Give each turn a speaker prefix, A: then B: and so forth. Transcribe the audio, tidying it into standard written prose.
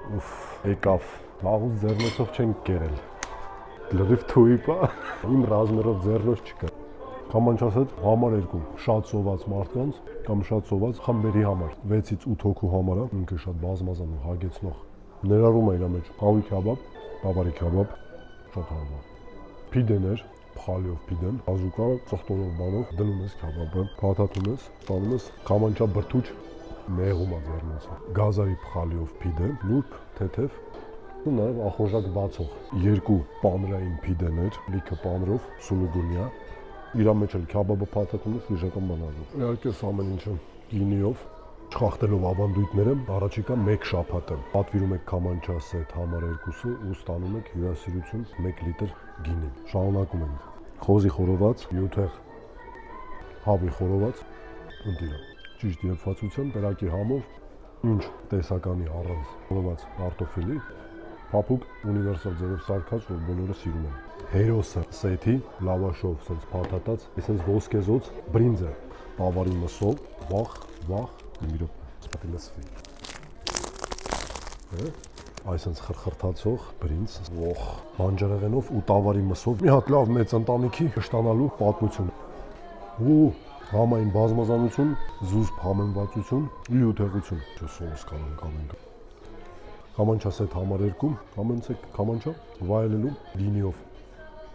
A: Ուֆ, եկավ։ Վաղուց ձեռնոցով չենք կերել։ Լրիվ թույի պա։ Իմ ռազմերով ձեռնոց չկա։ Կամանչասետ համար 2 շատ սոված մարդկանց կամ շատ սոված խմբերի համար 6-ից 8 հոգու համար է, ինքը շատ բազմազան ու հագեցնող։ Ներառում է իր մեջ խավի քաբաբ, բավարի քաբաբ, շատ հարմար։ Պիդեներ, փալիով պիդեն, ազուկա, ծխտորով բանով դնում ես քաբաբը, փաթաթում ես, ստանում ես կամանչա բրդուճ, մեղում է ձեռնոցը։ Գազարի փալիով պիդեն, նուրբ, թեթև ու նաև ախորժակ բացող։ 2 պանրային պիդեներ, լիքը պանրով, սուլուգունյա։ Իրա մեջ էլ քաբաբը փաթաթում ես վիժական բանալով։ Իհարկե ամեն ինչը գինիով, չխախտելով ավանդույթները, առաջիկա 1 շաբաթը պատվիրում եք կամանչասետ համար 2-ը ու ստանում եք հյուրասիրություն 1 լիտր գինի։ Շարունակում ենք։ Խոզի խորոված, յութեղ հավի խորոված, ընտիրը։ Ճիշտ եփվածությամբ, կրակի համով, ինչ տեսականի առանց խորոված կարտոֆիլի, փափուկ ունիվերսալ ձևով սարքած, որ բոլորը սիրում են։ Հերոսը սեթի, լավաշով սենց փաթաթած, այսպես ոսկեզոծ բրինձը, տավարի մսով, վախ, մի րոպե, սպատի լսվի։ Այսպես խրխրթացող բրինձ, բանջարեղենով ու տավարի մսով, մի հատ լավ մեծ ընտանիքի ստանալու պատմություն։ Ու համային բազմազանություն, զուսպ համեմվածություն ու յութեղություն։ Սոս կանենք։ Կամանչասետ համար 2, կամենցեք կամանչա վայելելու գինիով